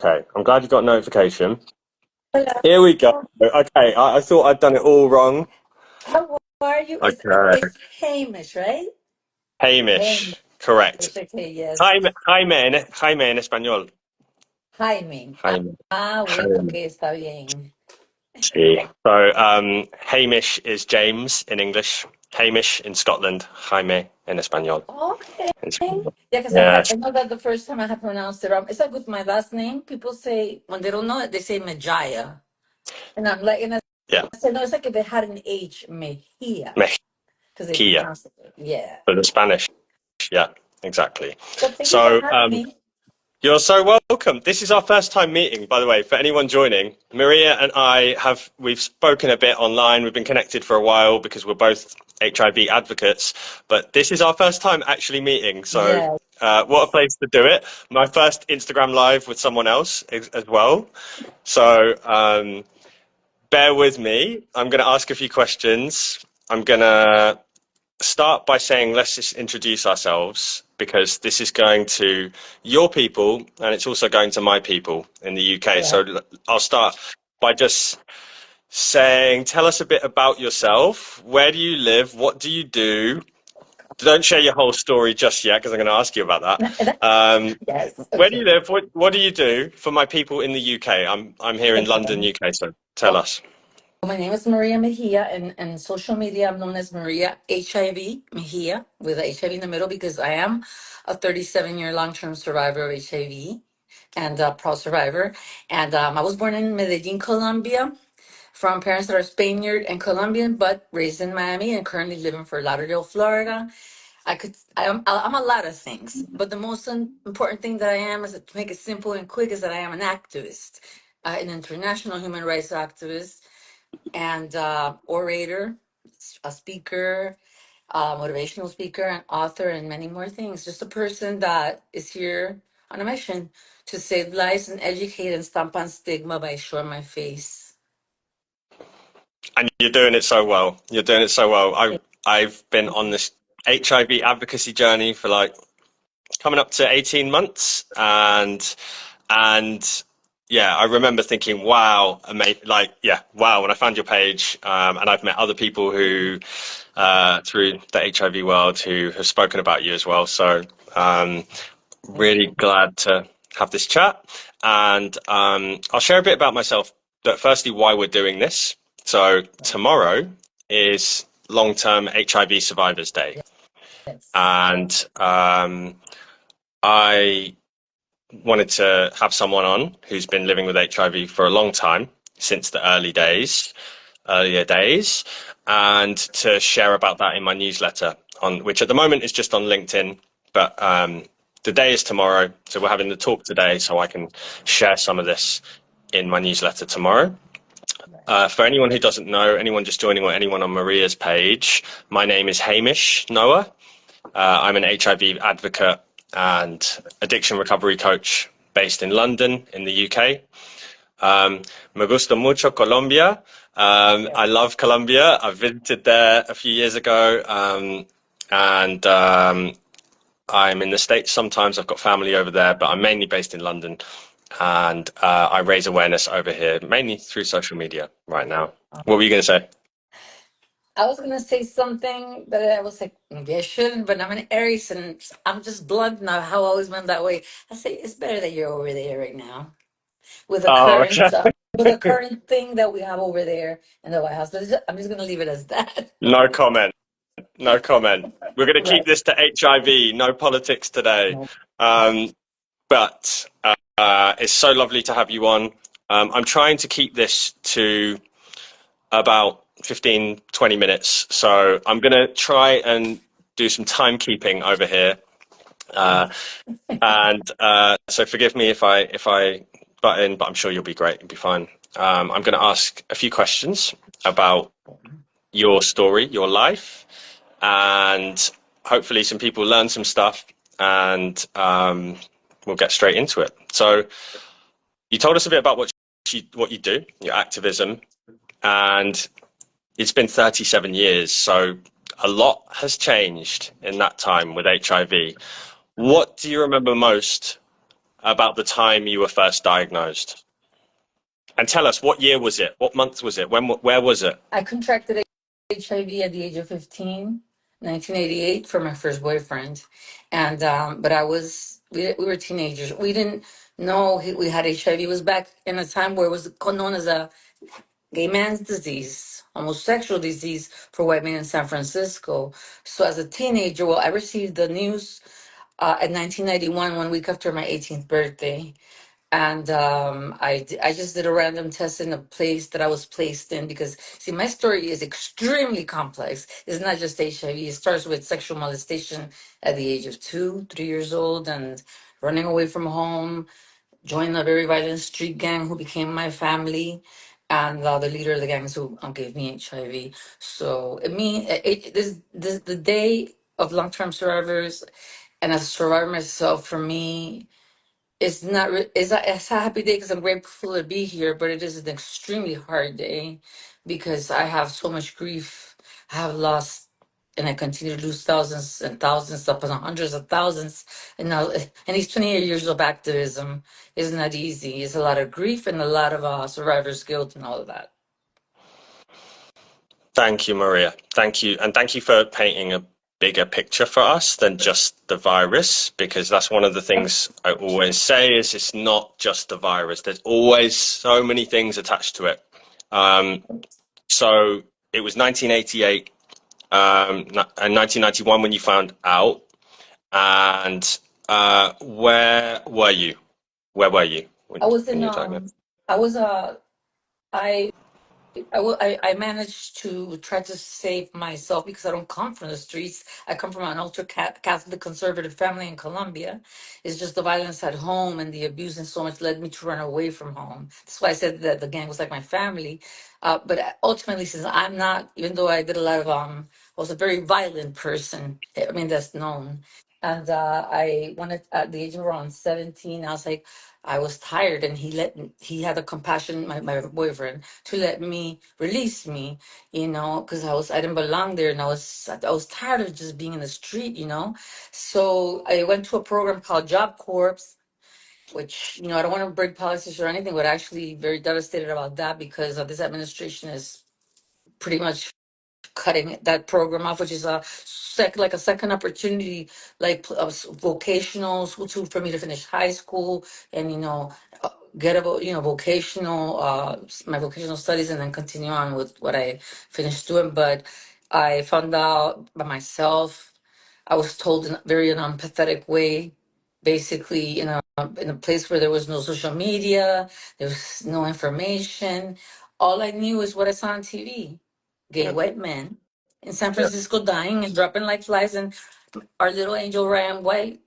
Okay, I'm glad you got a notification. Hola. Here we go. Okay, I thought I'd done it all wrong. How are you? Okay. It's Hamish, right? Hamish. Hamish, correct. Okay, yes. Jaime en español. Jaime. Jaime. Wait, Jaime. okay, está bien. Sí. So, Hamish is James in English. Hamish in Scotland. Jaime en español. Okay. In Yeah, Scotland. because I Yes. know that the first time I had pronounced it wrong. It's like with my last name, people say, when they don't know it, they say Mejia. And I'm like, and I Yeah. said, no, it's like if it had an H, Mejia, because they Mejia pronounce it. Yeah. for the Spanish. Yeah, exactly. But thank you for So, having me. you're so welcome. This is our first time meeting, by the way, for anyone joining. Maria and we've spoken a bit online. We've been connected for a while because we're both HIV advocates, but this is our first time actually meeting. So, Yeah. what a place to do it. My first Instagram live with someone else as well. So, bear with me. I'm going to ask a few questions. I'm going to start by saying let's just introduce ourselves because this is going to your people and it's also going to my people in the UK. All right. So I'll start by just saying, tell us a bit about yourself. Where do you live? What do you do? Don't share your whole story just yet because I'm going to ask you about that. Yes. Where do you Okay. live? What do you do for my people in the UK? I'm here in London, Okay. UK. So tell us. My name is Maria Mejia, and social media I'm known as Maria HIV Mejia with a HIV in the middle because I am a 37-year long-term survivor of HIV and a proud survivor. And I was born in Medellin, Colombia, from parents that are Spaniard and Colombian, but raised in Miami and currently live in Fort Lauderdale, Florida. I'm a lot of things, but the most important thing that I am is to make it simple and quick is that I am an activist, an international human rights activist and orator, a speaker, motivational speaker, and author, and many more things. Just a person that is here on a mission to save lives and educate and stomp on stigma by showing my face. And you're doing it so well. You're doing it so well. I've been on this HIV advocacy journey for like coming up to 18 months and yeah, I remember thinking, wow, amazing, like, yeah, wow, when I found your page, and I've met other people who, through the HIV world who have spoken about you as well. So, Thank really you. glad to have this chat. And I'll share a bit about myself, but firstly, why we're doing this. So, tomorrow is Long-term HIV Survivors Day. Yes. And I wanted to have someone on who's been living with HIV for a long time, since the earlier days, and to share about that in my newsletter, on which at the moment is just on LinkedIn. But the day is tomorrow, so we're having the talk today, so I can share some of this in my newsletter tomorrow. For anyone who doesn't know, anyone just joining or anyone on Maria's page, my name is Hamish Noah. I'm an HIV advocate and addiction recovery coach based in London, in the UK. Me gusta mucho Colombia. I love Colombia. I visited there a few years ago, and I'm in the States sometimes. I've got family over there, but I'm mainly based in London, and I raise awareness over here mainly through social media right now. What were you going to say? I was gonna say something, but I was like, maybe I shouldn't. But I'm an Aries, and I'm just blunt now. How I always been that way. I say it's better that you're over there right now Oh, okay. with the current thing that we have over there in the White House. I'm just gonna leave it as that. No comment. No comment. We're going to keep Right. this to HIV. No politics today. No. Um, but it's so lovely to have you on. I'm trying to keep this to about 15, 20 minutes. So I'm going to try and do some timekeeping over here. Uh, and so forgive me if I butt in, but I'm sure you'll be great. You'll be fine. I'm going to ask a few questions about your story, your life, and hopefully some people learn some stuff, and we'll get straight into it. So you told us a bit about what you do, your activism, and it's been 37 years, so a lot has changed in that time with HIV. What do you remember most about the time you were first diagnosed. And tell us, what year was it? What month was it? Where was it? I contracted HIV at the age of 15, 1988, for my first boyfriend. And, but we were teenagers. We didn't know we had HIV. It was back in a time where it was known as a gay man's disease, homosexual disease for white men in San Francisco. So as a teenager, well, I received the news in 1991, 1 week after my 18th birthday. And I just did a random test in a place that I was placed in because, see, my story is extremely complex. It's not just HIV. It starts with sexual molestation at the age of 2, 3 years old, and running away from home, joined a very violent street gang who became my family, and the leader of the gangs who gave me HIV. So this the day of long-term survivors, and as a survivor myself, for me, it's a happy day because I'm grateful to be here, but it is an extremely hard day because I have so much grief. I have lost, and I continue to lose thousands and thousands, upon hundreds of thousands. And now, and these 28 years of activism is not easy. It's a lot of grief and a lot of survivor's guilt and all of that. Thank you, Maria. Thank you. And thank you for painting a bigger picture for us than just the virus, because that's one of the things I always say is it's not just the virus. There's always so many things attached to it. Um, so it was 1988 and 1991 when you found out. And where were you? Where were you I was when in you were diagnosed? I was I I managed to try to save myself because I don't come from the streets. I come from an ultra Catholic conservative family in Colombia. It's just the violence at home and the abuse and so much led me to run away from home. That's why I said that the gang was like my family. But ultimately, since I'm not, even though I did a lot of, I was a very violent person. I mean, that's known. And I wanted, at the age of around 17, I was like, I was tired, and he had the compassion, my boyfriend, to let me release me, because I didn't belong there, and I was tired of just being in the street, So I went to a program called Job Corps, which, I don't want to break politics or anything, but actually very devastated about that because this administration is pretty much cutting that program off, which is like a second opportunity, like vocational school for me to finish high school and get about vocational my vocational studies and then continue on with what I finished doing. But I found out by myself. I was told in a very unempathetic way, basically in a place where there was no social media, there was no information. All I knew is what I saw on TV: gay Yeah. white men in San Yeah. Francisco dying and dropping like flies, and our little angel Ryan White,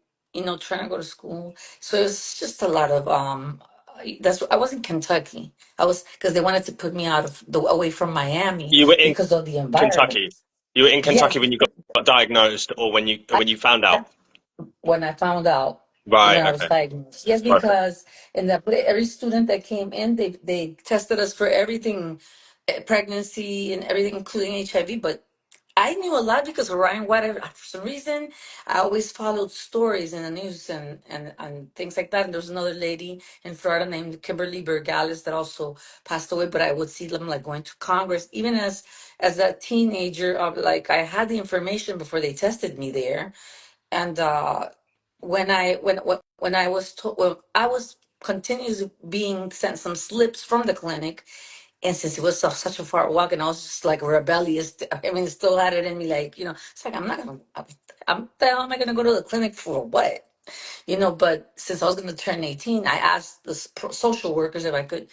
trying to go to school. So it was just a lot of I was in Kentucky. I was because they wanted to put me out of the away from Miami You were in because of the environment. Kentucky. You were in Yes, Kentucky when you got diagnosed, or when you found out. when I found out Right. when I was Okay. diagnosed. Yes, Perfect. because every student that came in, they tested us for everything, pregnancy and everything, including HIV. But I knew a lot because of Ryan White. For some reason, I always followed stories in the news and things like that. And there was another lady in Florida named Kimberly Bergalis that also passed away. But I would see them like going to Congress, even as a teenager. Like I had the information before they tested me there, and when I was told, well, I was continuously being sent some slips from the clinic, and since it was such a far walk, and I was just like rebellious, I mean, still had it in me, like it's like I'm not gonna, the hell am I gonna go to the clinic for what? But since I was going to turn 18, I asked the social workers if I could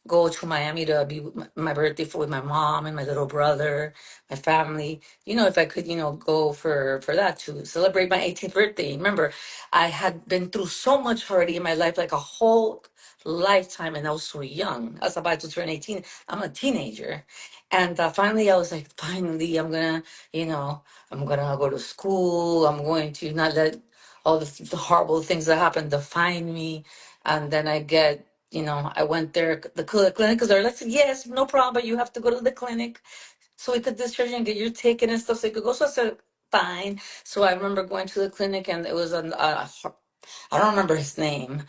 go to Miami to be with my birthday with my mom and my little brother, my family. If I could, go for that to celebrate my 18th birthday. Remember, I had been through so much already in my life, like a whole lifetime, and I was so young. I was about to turn 18. I'm a teenager. And finally, I was like, finally, I'm gonna go to school. I'm going to not let all the horrible things that happened define me. And then I went there, the clinic, because they're like, yes, no problem, but you have to go to the clinic so we could discharge you and get your ticket and stuff so you could go. So I said, fine. So I remember going to the clinic, and it was I don't remember his name,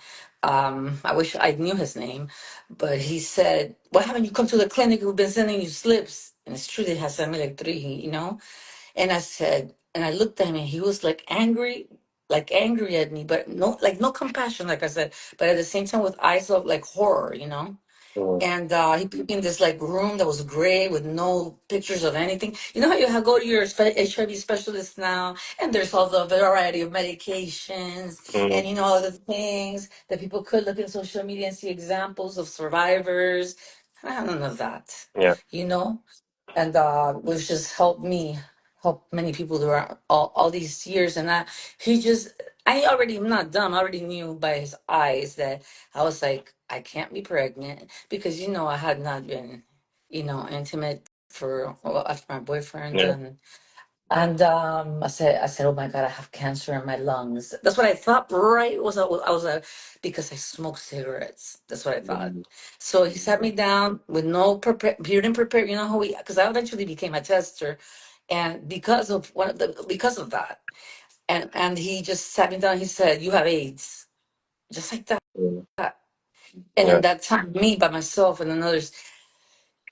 I wish I knew his name, but he said, "Why haven't you come to the clinic? We've been sending you slips." And it's true, they have sent me like three, And I said, and I looked at him, and he was like angry at me, but no compassion, like I said, but at the same time with eyes of like horror. Mm. And he put me in this like room that was gray with no pictures of anything. You know how go to your HIV specialist now, and there's all the variety of medications, Mm. and all the things that people could look in social media and see examples of survivors. I have none of that, Yeah. you know and which just helped me help many people throughout all these years. And I already am not dumb. I already knew by his eyes that I was like, I can't be pregnant because I had not been intimate for well, after my boyfriend. Yeah. And I said, oh my God, I have cancer in my lungs. That's what I thought. Right? Was because I smoked cigarettes. That's what I thought. Mm. So he sat me down with no prepare. He didn't prepare. You know how because I eventually became a tester, and because of that, and he just sat me down. He said, "You have AIDS," just like that. Mm. And Yeah. in that time, me by myself and another.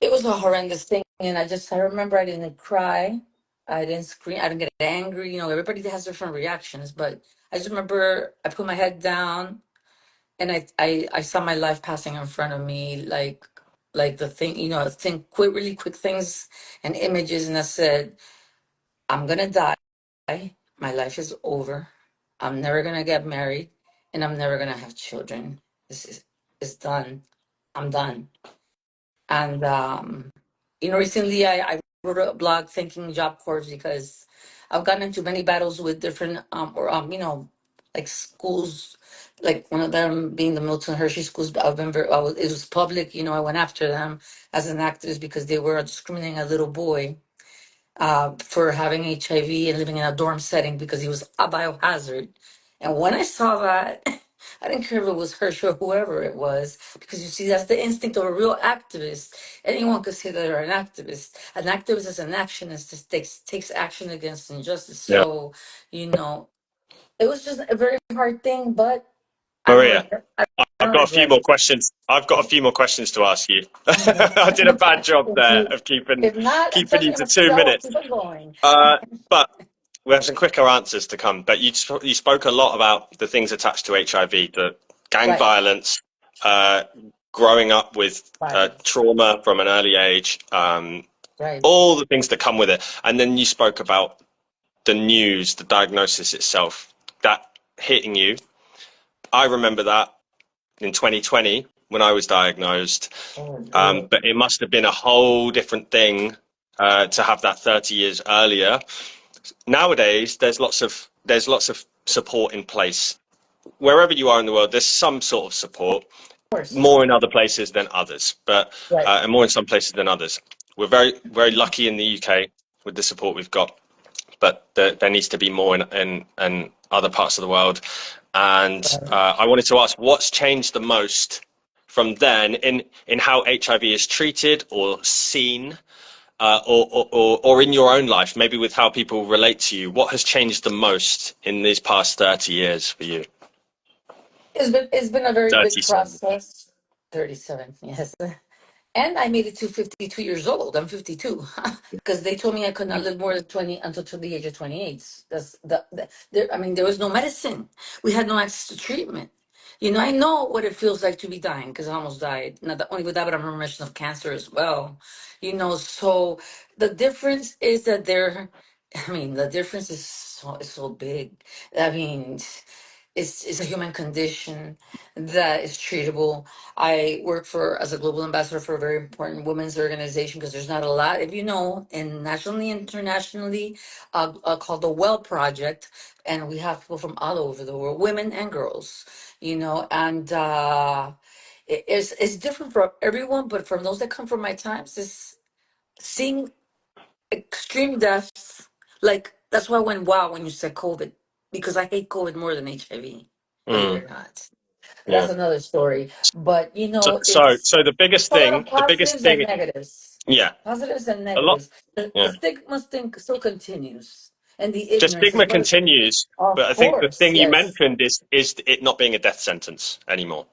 It was a horrendous thing, and I remember I didn't cry, I didn't scream, I didn't get angry. Everybody has different reactions, but I just remember I put my head down, and I saw my life passing in front of me, like the thing, think quick, really quick things and images, and I said, I'm gonna die. My life is over. I'm never gonna get married, and I'm never gonna have children. This is it's done. I'm done. And recently I wrote a blog thanking Job Corps because I've gotten into many battles with different like schools, like one of them being the Milton Hershey schools. It was public. I went after them as an activist because they were discriminating a little boy for having HIV and living in a dorm setting because he was a biohazard. And when I saw that, I didn't care if it was Hershey or whoever it was, because you see, that's the instinct of a real activist. Anyone could say that they're an activist. An activist is an actionist that takes action against injustice. Yeah. So, you know, it was just a very hard thing, but I don't Maria, regret. I I've don't got a few regret more it. questions. I've got a few more questions to ask you. I did a bad job If there you, of keeping if not, keeping tell you me how to much 2 minutes. keep it going. But we have some quicker answers to come. But you spoke a lot about the things attached to HIV, the gang Right, violence, uh, growing up with violence. trauma from an early age, Right. all the things that come with it. And then you spoke about the news, the diagnosis itself, that hitting you. I remember that in 2020 when I was diagnosed, Oh, good. but it must have been a whole different thing to have that 30 years earlier. Nowadays, there's lots of support in place. Wherever you are in the world, there's some sort of support, Of course. more in other places than others, but Right. and more in some places than others. We're very, very lucky in the UK with the support we've got, but there needs to be more in other parts of the world. And Right. I wanted to ask, what's changed the most from then in how HIV is treated or seen, or in your own life, maybe with how people relate to you? What has changed the most in these past 30 years for you? It's been a very big 37. process. 37, yes. And I made it to 52 years old. I'm 52 because they told me I could not live more than 20 until to the age of 28. I mean, there was no medicine. We had no access to treatment. I know what it feels like to be dying because I almost died. Not only with that, but I'm in remission of cancer as well. So the difference is that the difference is so big. I mean, it's a human condition that is treatable. I work as a global ambassador for a very important women's organization because there's not a lot, if you know, and nationally, internationally, called the Well Project, and we have people from all over the world, women and girls, and it's different for everyone, but from those that come from my times, is seeing extreme deaths. Like that's why I went wow when you said COVID, because I hate COVID more than HIV. Believe it Mm, or not, that's yeah. another story. But So, so, it's so the biggest a lot of thing, the biggest positives and thing, negatives. yeah, Positives and a lot, negatives. The yeah, stigma still continues. and the Just ignorance is stigma what, continues, of but I think the course, thing you yes. mentioned is it not being a death sentence anymore.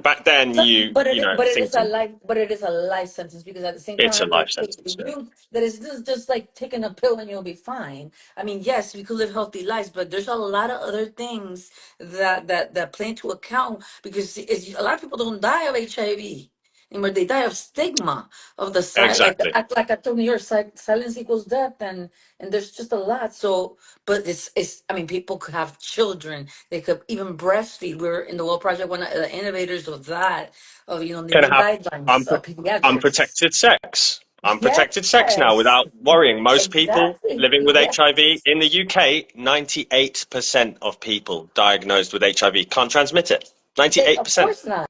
Back then, So, but you know, but it is a thinking life, but it is a life sentence, because at the same time I it's a have to life educate the sentence. Yeah. youth that it's just like taking a pill and you'll be fine. I mean, yes, we could live healthy lives, but there's a lot of other things that play into account, because a lot of people don't die of HIV anymore. They die of stigma of the side, Exactly. like I told you, your silence equals death, and there's just a lot. So, but it's I mean, people could have children. They could even breastfeed. We're in the World Project, one of the innovators of that, of the Can new have guidelines unpro- of pediatrics. unprotected sex. Unprotected sex now Yes, without worrying. Most people exactly. living with HIV Yes. in the UK, 98% of people diagnosed with HIV can't transmit it. Of 98% course not.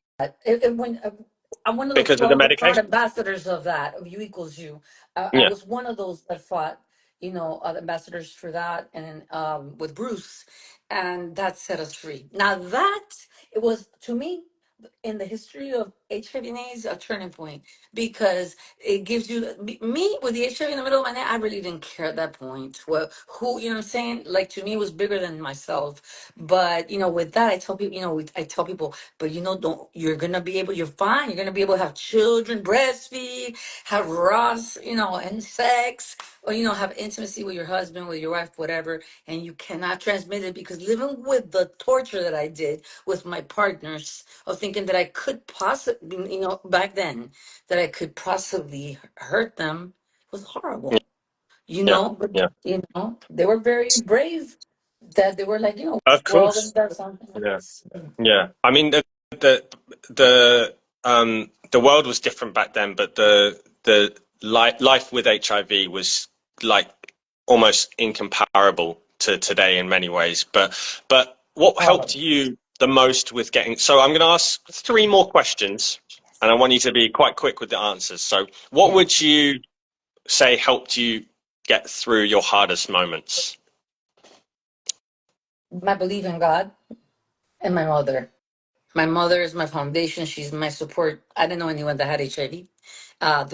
When I'm one of the because of the proud, proud medication. ambassadors of that, of U equals U. I Yeah. was one of those that fought, ambassadors for that, and with Bruce, and that set us free. Now that it was, to me, in the history of HIV and AIDS, a turning point, because it gives you me with the HIV in the middle of my neck. I really didn't care at that point. Well, who, what I'm saying? Like, to me, it was bigger than myself. But with that, I tell people, I tell people, but don't, you're gonna be able, you're fine. You're gonna be able to have children, breastfeed, have Ross, and sex, or have intimacy with your husband, with your wife, whatever, and you cannot transmit it, because living with the torture that I did with my partners, of thinking that I could possibly, back then, that I could possibly hurt them, was Yeah. horrible. Yeah. But Yeah. they were very brave. That they were like, Of we're all gonna course. do something Yeah. else. Yeah. I mean, the the world was different back then, but the life with HIV was like almost incomparable to today in many ways. But what helped Horrible. you the most with getting? So I'm going to ask three more questions, and I want you to be quite quick with the answers. So, what Yeah, would you say helped you get through your hardest moments? my belief in God and my mother. My mother is my foundation. She's my support. I didn't know anyone that had HIV.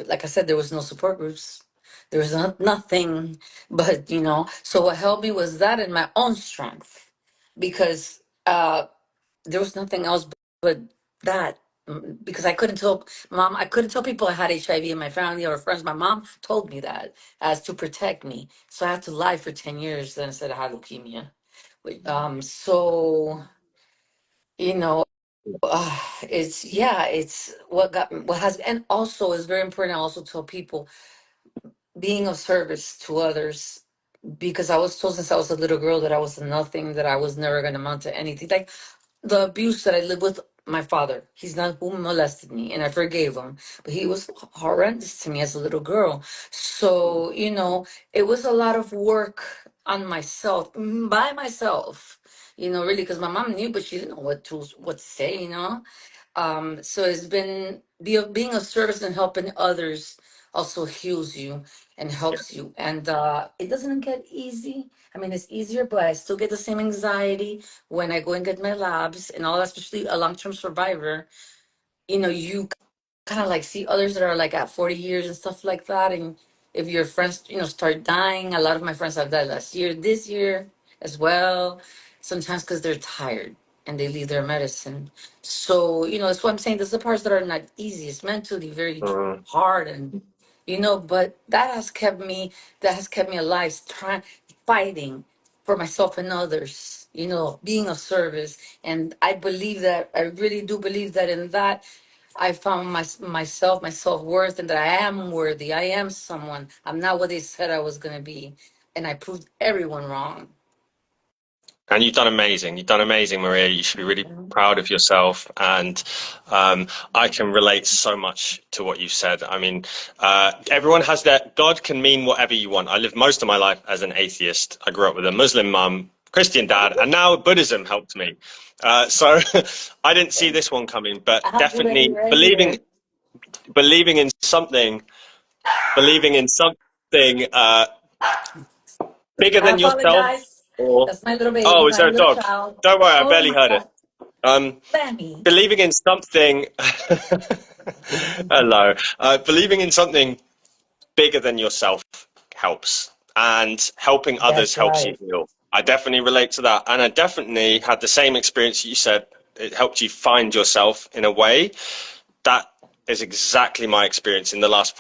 Like I said, there was no support groups. There was nothing, but So what helped me was that, and my own strength, because there was nothing else but that. Because I couldn't tell mom, I couldn't tell people I had HIV in my family or friends. My mom told me that as to protect me, so I had to lie for 10 years. Then I said I had leukemia. So you know it's what has, and also it's very important. I also tell people being of service to others, because I was told since I was a little girl that I was nothing, that I was never going to amount to anything. Like the abuse that I lived with my father, he's not who molested me, and I forgave him, but he was horrendous to me as a little girl. So it was a lot of work on myself, by myself. Really, because my mom knew, but she didn't know what to say. So it's been being of service and helping others also heals you and helps you. And it doesn't get easy. I mean, it's easier, but I still get the same anxiety when I go and get my labs and all that, especially a long-term survivor. You kind of like see others that are like at 40 years and stuff like that. And if your friends, start dying, a lot of my friends have died last year, this year as well, sometimes because they're tired and they leave their medicine. So, that's what I'm saying. Those are the parts that are not easy. It's mentally very Mm. hard. And, but that has kept me alive, trying, fighting for myself and others, being of service. And I believe that, I really do believe that in that I found myself, my self worth, and that I am worthy. I am someone. I'm not what they said I was going to be. And I proved everyone wrong. And you've done amazing. You've done amazing, Maria. You should be really Mhm. proud of yourself. And I can relate so much to what you've said. I mean, everyone has their God can mean whatever you want. I lived most of my life as an atheist. I grew up with a Muslim mum, Christian dad, and now Buddhism helped me. So I didn't see this one coming, but Alhamdulillah, definitely right here. believing in something, believing in something bigger I than yourself. apologize. Or That's my little baby, oh, is my there a little dog? child. Don't worry, I Oh barely my heard it. God. Um, Lemmy. believing in something. Hello. Believing in something bigger than yourself helps. and helping others That's helps you right. heal. I definitely relate to that. And I definitely had the same experience you said. It helped you find yourself in a way. That is exactly my experience in the last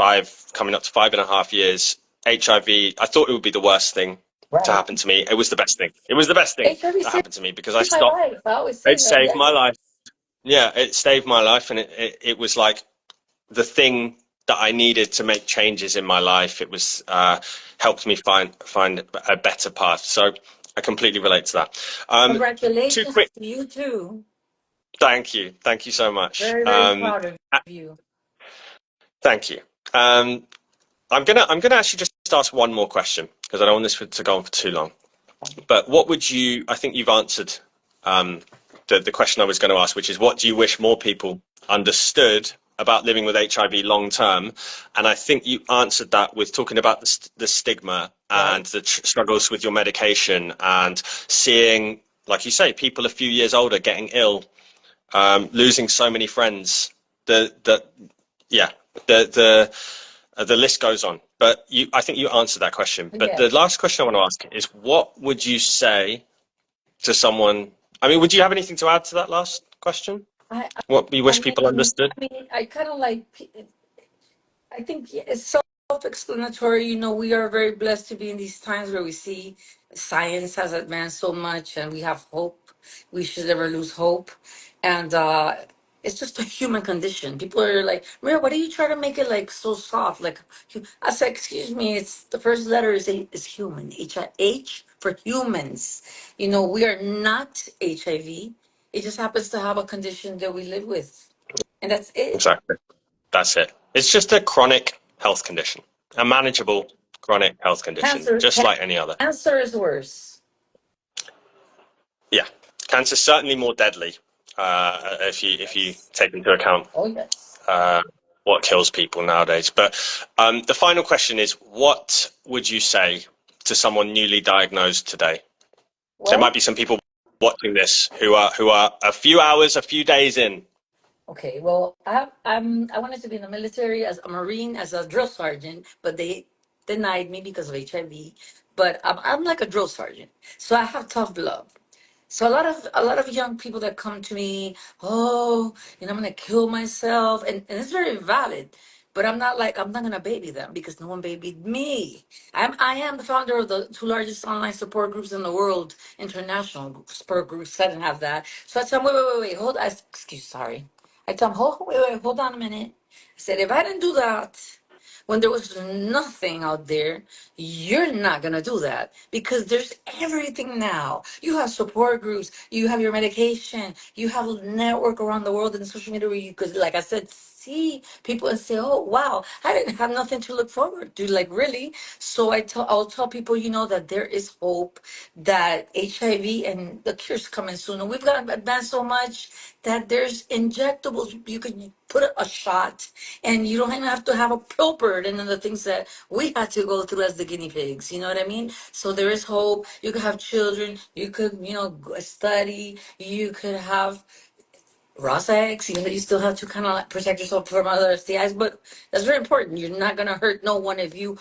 coming up to 5.5 years. HIV, I thought it would be the worst thing to Right. happen to me. It was the best thing. It was the best thing HIV that saved happened to me because I my stopped. life. I always say It that. saved my Yes. life. Yeah, it saved my life, and it was like the thing that I needed to make changes in my life. It was helped me find a better path. So I completely relate to that. Two Congratulations quick. to you too. Thank you so much. Very, very proud of you. Thank you. Um, I'm gonna actually just ask one more question because I don't want this to go on for too long. But what would you? I think you've answered um, the question I was going to ask, which is what do you wish more people understood about living with HIV long term? And I think you answered that with talking about the stigma Right. and the struggles with your medication and seeing, like you say, people a few years older getting ill, losing so many friends. The yeah, the list goes on. But I think you answered that question. But the Yes. last question I want to ask is, what would you say to someone? I mean, would you have anything to add to that last question? I, What you I wish people mean, understood? I kind of like. I think it's self-explanatory. We are very blessed to be in these times where we see science has advanced so much, and we have hope. We should never lose hope, and it's just a human condition. People are like, Maria, why do you try to make it like so soft? Like, I said, excuse me, it's the first letter is human. H for humans. We are not HIV. It just happens to have a condition that we live with, and that's it. Exactly. That's it. It's just a chronic health condition, a manageable chronic health condition, Cancer, just like any other. cancer is worse. Yeah, cancer's certainly more deadly if you Yes. take into account Oh, yes. uh, what kills people nowadays. But the final question is, what would you say to someone newly diagnosed today? So there might Well, be some people watching this who are a few hours, a few days in. okay. Well, I wanted to be in the military as a Marine, as a drill sergeant, but they denied me because of HIV. But I'm like a drill sergeant, so I have tough love. So a lot of young people that come to me, oh, I'm gonna kill myself, and it's very valid. But I'm not gonna baby them because no one babied me. I am the founder of the two largest online support groups in the world, international support groups. I didn't have that. So I tell them, wait, hold excuse sorry. I tell them, wait, hold on a minute. I said, if I didn't do that when there was nothing out there, you're not gonna do that because there's everything now. You have support groups, you have your medication, you have a network around the world in social media where you could, like I said, see people and say, oh wow, I didn't have nothing to look forward to. Like really? So I'll tell people, that there is hope, that HIV and the cure's coming soon. And we've got advanced so much that there's injectables. You could put a shot and you don't even have to have a pill burden and the things that we had to go through as the guinea pigs. You know what I mean? So there is hope. You could have children. You could, study. You could have raw eggs. You still have to kind of like protect yourself from other STIs, but that's very important. You're not gonna hurt no one if you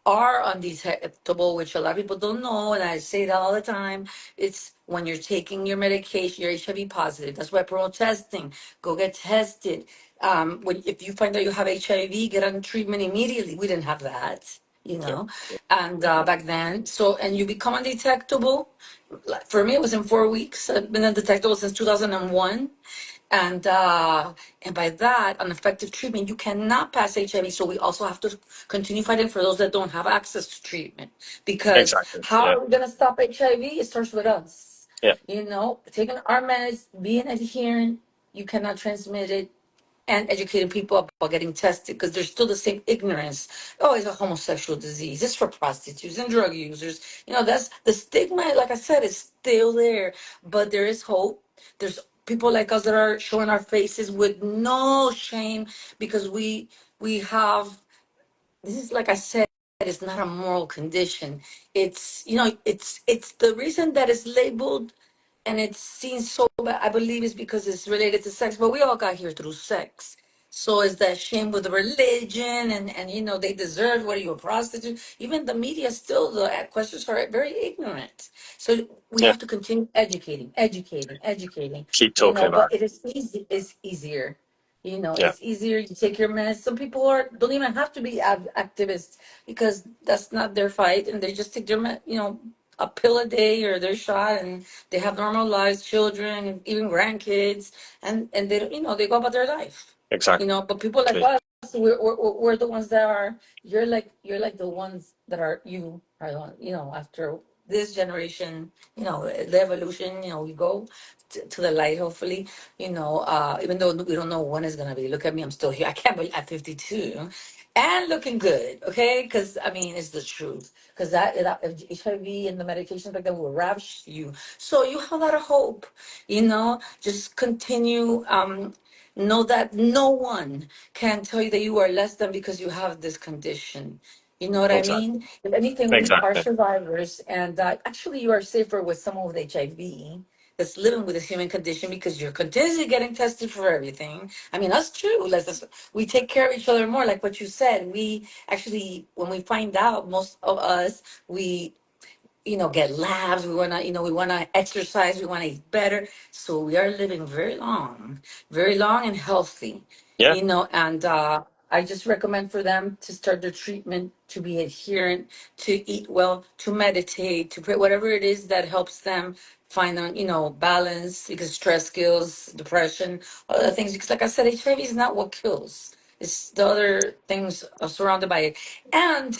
are undetectable, which a lot of people don't know, and I say that all the time. It's when you're taking your medication, you're HIV positive. That's why I promote testing. Go get tested. If you find that you have HIV, get on treatment immediately. We didn't have that, Yeah, and back then. So, and you become undetectable. Like, for me, it was in 4 weeks. I've been undetectable since 2001. And by that, an effective treatment, you cannot pass HIV. So we also have to continue fighting for those that don't have access to treatment. Because exactly. how Yeah, are we gonna stop HIV? It starts with us. yeah, Taking our meds, being adherent, you cannot transmit it, and educating people about getting tested because there's still the same ignorance. Oh, it's a homosexual disease. It's for prostitutes and drug users. That's the stigma. Like I said, is still there, but there is hope. There's people like us that are showing our faces with no shame because we have. This is like I said. It's not a moral condition. It's the reason that it's labeled and it's seen so bad. I believe it's because it's related to sex, but we all got here through sex. So is that shame with religion and they deserve, what are you, a prostitute? Even the media still, the questions are very ignorant. So we Yeah. have to continue educating, Keep talking about but it. it is easy, it's easier. Yeah. It's easier. You take your meds. Some people don't even have to be activists because that's not their fight, and they just take their a pill a day or their shot, and they have normal lives, children, and even grandkids, and they don't- they go about their life. Exactly. But people like us, we're the ones that are. You're like the ones that are you are the one, after this generation, the evolution. We go to the light, hopefully. Even though we don't know when it's gonna be. Look at me, I'm still here. I can't believe at 52 and looking good. Okay, because I mean it's the truth. Because that HIV and the medications like that will ravage you. So you have a lot of hope. Just continue. Know that no one can tell you that you are less than because you have this condition. You know what I Exactly. mean? If anything, we are Exactly. survivors, and actually, you are safer with someone with HIV that's living with this human condition because you're continuously getting tested for everything. I mean, that's true. We take care of each other more, like what you said. We actually, when we find out, most of us, we get labs. We want to exercise. We want to eat better. So we are living very long and healthy. Yeah. And I just recommend for them to start their treatment, to be adherent, to eat well, to meditate, to pray, whatever it is that helps them find balance, because stress kills, depression, other things. Because like I said, HIV is not what kills. It's the other things are surrounded by it. And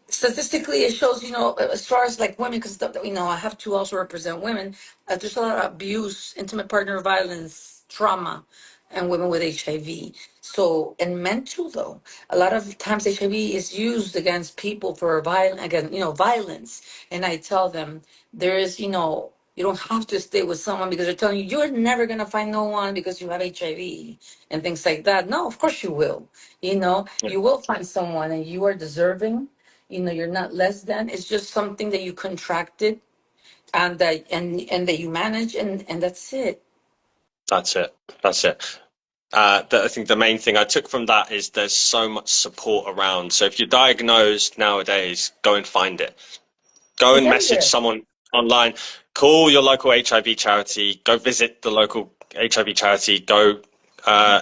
statistically it shows, as far as like women, because I have to also represent women. There's a lot of abuse, intimate partner violence, trauma, and women with HIV. So, and men too, though. A lot of times HIV is used against people for violence. And I tell them, there is, you don't have to stay with someone because they're telling you you're never gonna find no one because you have HIV and things like that. No, of course you will. Yeah. You will find someone, and you are deserving. You're not less than. It's just something that you contracted, and that you manage, and that's it. That's it. That's it. I think the main thing I took from that is there's so much support around. So if you're diagnosed nowadays, go and find it. Go It's and message everywhere. someone online. Call your local HIV charity. Go visit the local HIV charity. Go uh,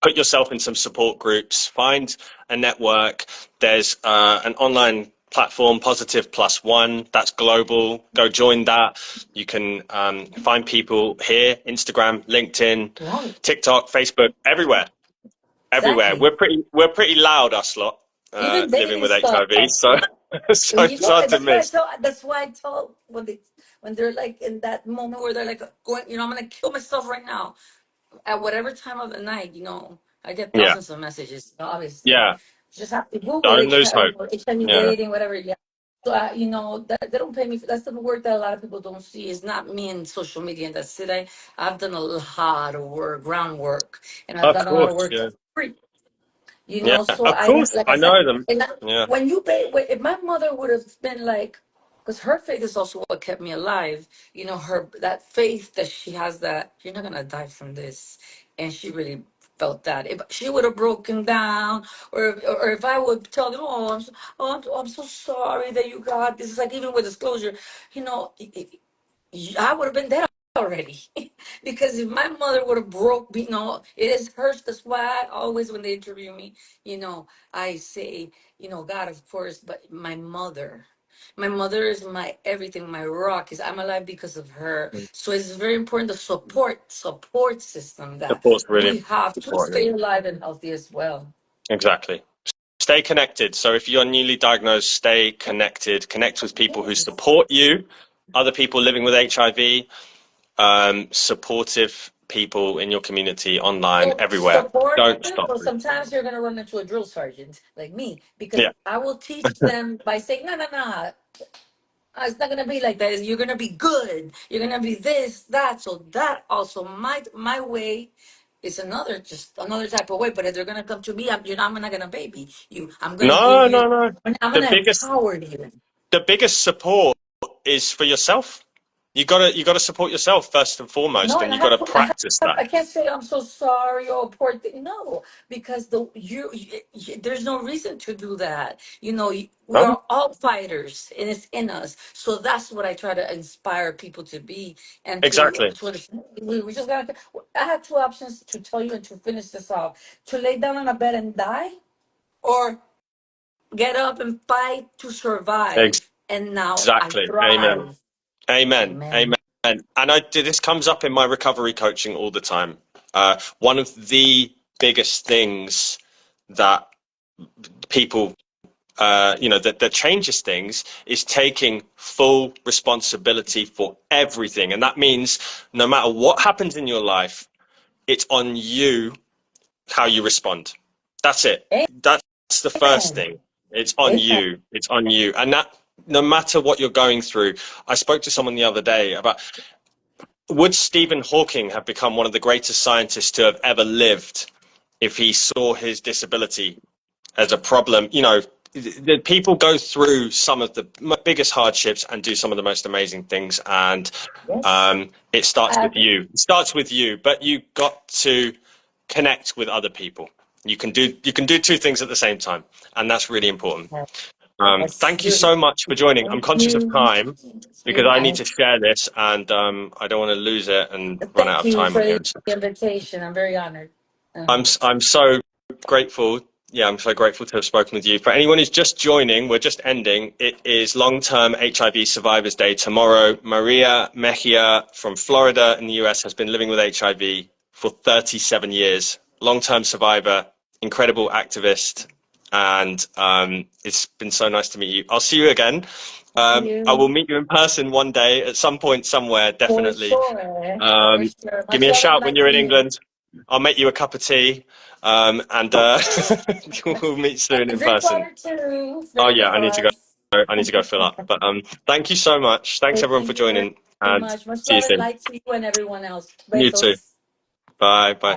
put yourself in some support groups. Find a network. There's an online platform, Positive Plus One, that's global. Go join that. You can find people here, Instagram, LinkedIn, Right. TikTok, Facebook, everywhere, everywhere. Exactly. We're pretty loud, us lot, Even living dating with stuff. HIV. So so it's hard And to that's why I miss. tell. That's why I tell when they're like in that moment where they're like going. I'm gonna kill myself right now. At whatever time of the night, I get Yeah, thousands of messages, obviously. yeah. Just have to Google Don't lose hope. HIV Yeah. dating, whatever. Yeah. So, that they don't pay me for. That's the work that a lot of people don't see. It's not me in social media, and that's it. I've done a lot of work, groundwork, and I've Of done a lot of course. work Yeah. for free. Yeah. So Of I, course. like I I said, know them. and Yeah. when if my mother would have been like, because her faith is also what kept me alive. Her that faith that she has, that you're not gonna die from this, and she really felt that. If she would have broken down, or if I would tell them, I'm so sorry that you got this. It's like, even with disclosure, you know, I would have been dead already. Because if my mother would have broke, it is hers. That's why I always, when they interview me, I say, God, of course, but my mother is my everything, my rock. Is I'm alive because of her. So it's very important, the support system that Support's really we have to stay important. alive and healthy as well. Exactly. Stay connected. So if you're newly diagnosed, stay connected. Connect with people who Yes. support you, other people living with HIV, supportive people in your community, online, So everywhere. support Don't them, stop. but sometimes you're gonna run into a drill sergeant like me, because Yeah, I will teach them by saying, no, no, no, it's not gonna be like that. You're gonna be good. You're gonna be this, that. So that also, my way is just another type of way. But if they're gonna come to me, I'm not gonna baby you. I'm gonna give no, you. no, no. I'm The gonna biggest, empower you. the biggest support is for yourself. you gotta support yourself first and No, foremost, and and you gotta practice that. I can't say I'm so sorry or poor thing. No, because there's no reason to do that. We No? are all fighters, and it's in us. So that's what I try to inspire people to be, and Exactly. we just gotta. I have two options to tell you and to finish this off: to lay down on a bed and die, or get up and fight to survive. And now I Exactly. Amen. thrive. Amen. Amen. Amen. And this comes up in my recovery coaching all the time. One of the biggest things that people, that changes things is taking full responsibility for everything. And that means no matter what happens in your life, it's on you how you respond. That's it. That's the first Amen. thing. It's on Amen. you. It's on you. And that, no matter what you're going through, I spoke to someone the other day about, would Stephen Hawking have become one of the greatest scientists to have ever lived if he saw his disability as a problem? The people go through some of the biggest hardships and do some of the most amazing things. And Yes. it starts I with agree. you. It starts with you, but you got to connect with other people. You can do two things at the same time, and that's really important. Yes. Thank you so much for joining. I'm Thank conscious of you. time because I need to share this, and I don't want to lose it and run out Thank of you time for on the here. invitation. I'm very honored. I'm Uh-huh. I'm so grateful. Yeah, I'm so grateful to have spoken with you. For anyone who's just joining, we're just ending. It is Long-term HIV Survivors Day tomorrow. Maria Mejia from Florida in the US has been living with HIV for 37 years. Long-term survivor, incredible activist, and it's been so nice to meet you. I'll see you again. Thank I will you. meet you in person one day at some point somewhere, For definitely. sure. For Um, sure. Give Much me a love and shout when light you're to in you. England. I'll make you a cup of tea, and we'll meet soon And in drink person. water too. It's Oh very yeah, good I for need to go. us. I need to go fill up. But thank you so much. Thanks Thank everyone for you very joining, and much. Much see you love and soon. light to you and everyone else. You too. Besos. Bye. Bye.